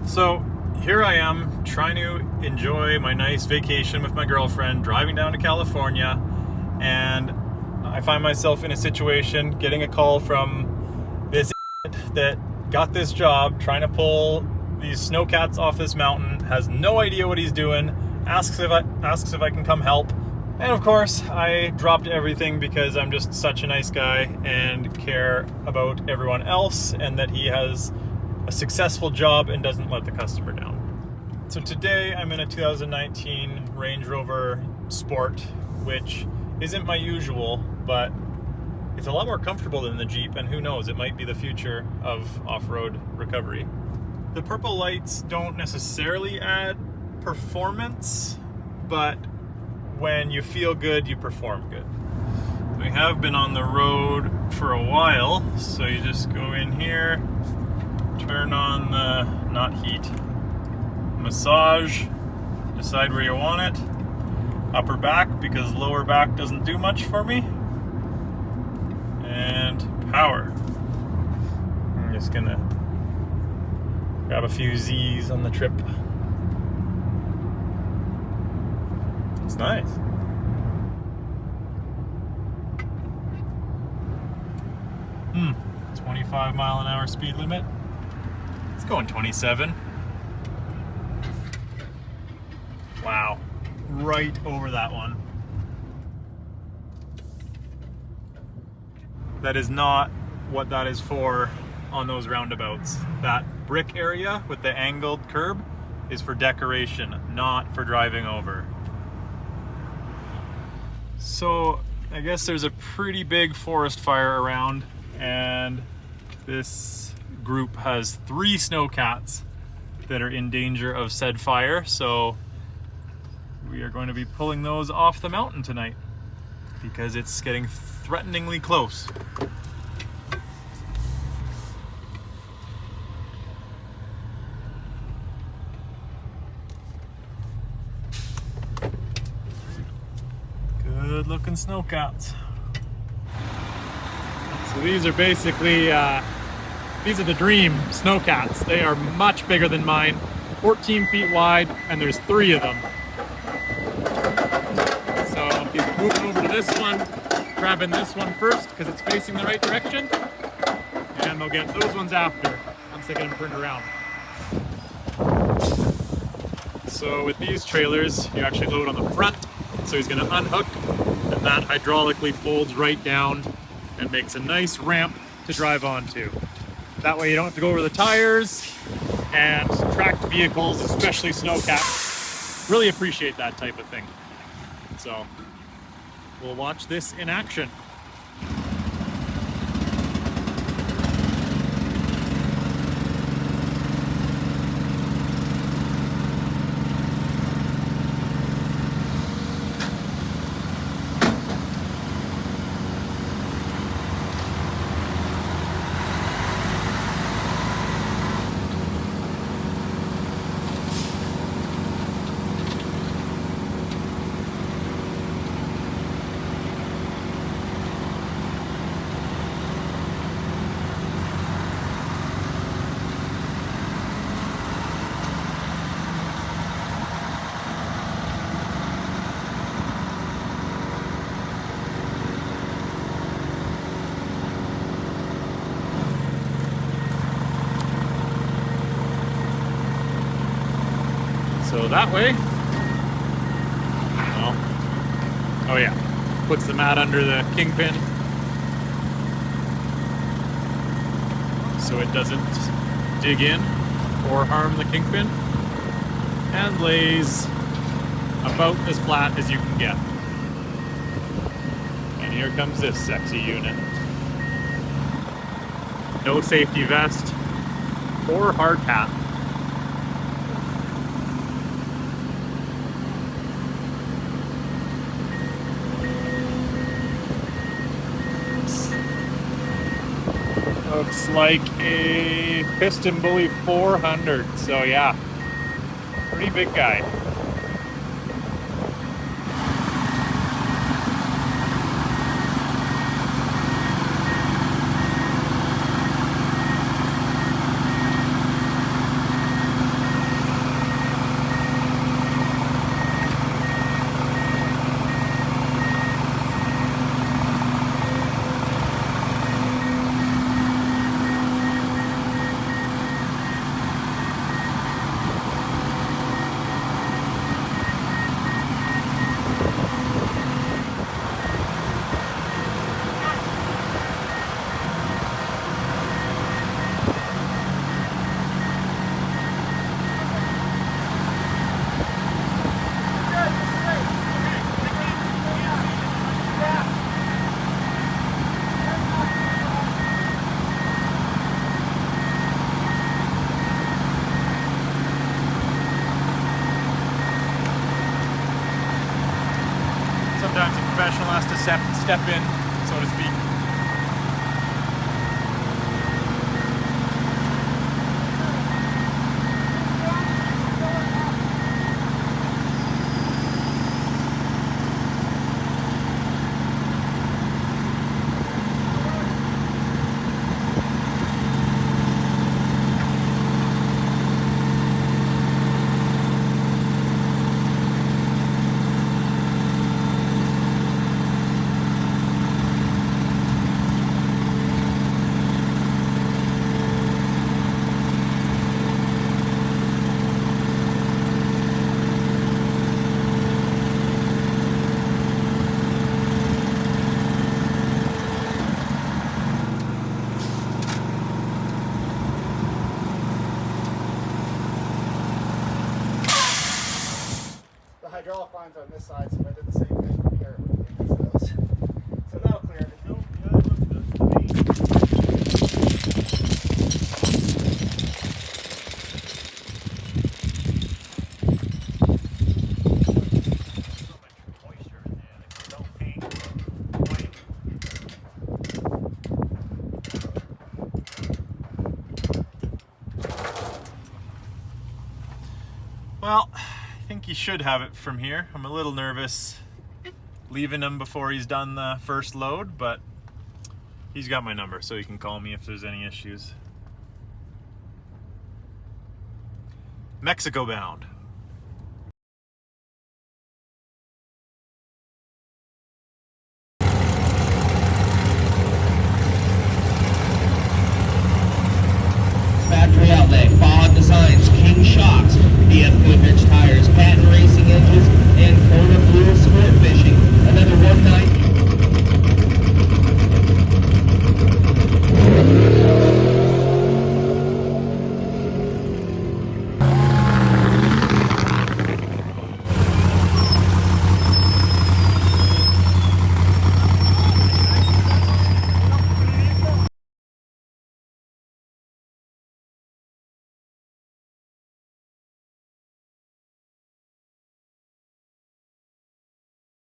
So here I am trying to enjoy my nice vacation with my girlfriend, driving down to California, and I find myself in a situation getting a call from this that got this job trying to pull these snowcats off this mountain, has no idea what he's doing, asks if I can come help. And of course, I dropped everything because I'm just such a nice guy and care about everyone else, and that he has a successful job and doesn't let the customer down. So today I'm in a 2019 Range Rover Sport, which isn't my usual, but it's a lot more comfortable than the Jeep, and who knows, it might be the future of off-road recovery. The purple lights don't necessarily add performance, but when you feel good, you perform good. We have been on the road for a while, so you just go in here, turn on the, not heat, massage, decide where you want it, upper back because lower back doesn't do much for me, and power. I'm just gonna grab a few Z's on the trip. It's nice. Hmm, 25 mile an hour speed limit. It's going 27. Wow, right over that one. That is not what that is for on those roundabouts. That brick area with the angled curb is for decoration, not for driving over. So I guess there's a pretty big forest fire around, and this group has 3 snowcats that are in danger of said fire, so we are going to be pulling those off the mountain tonight because it's getting threateningly close. Good looking snowcats. So these are basically these are the dream snowcats. They are much bigger than mine, 14 feet wide, and there's 3 of them. So he's moving over to this one, grabbing this one first because it's facing the right direction, and they'll get those ones after once they get them turned around. So with these trailers, you actually load on the front, so he's going to unhook, and that hydraulically folds right down and makes a nice ramp to drive onto. That way you don't have to go over the tires, and tracked vehicles, especially snowcats, really appreciate that type of thing. So we'll watch this in action. So that way, well, oh yeah, puts the mat under the kingpin so it doesn't dig in or harm the kingpin, and lays about as flat as you can get. And here comes this sexy unit. No safety vest or hard hat. Looks like a piston bully 400, so yeah, pretty big guy. step in, so to speak. Hydraulic lines on this side, so I did the same thing from here. So that'll clear it. Nope, yeah, it looks good to me. So much moisture in there, like no paint, Well, I think he should have it from here. I'm a little nervous leaving him before he's done the first load, but he's got my number, so he can call me if there's any issues. Mexico bound. Factory outlet, Fog Designs, King Shocks, BF Goodrich Tires, Patent Racing Engines, and Kona Blue Sport Fishing. Another 190.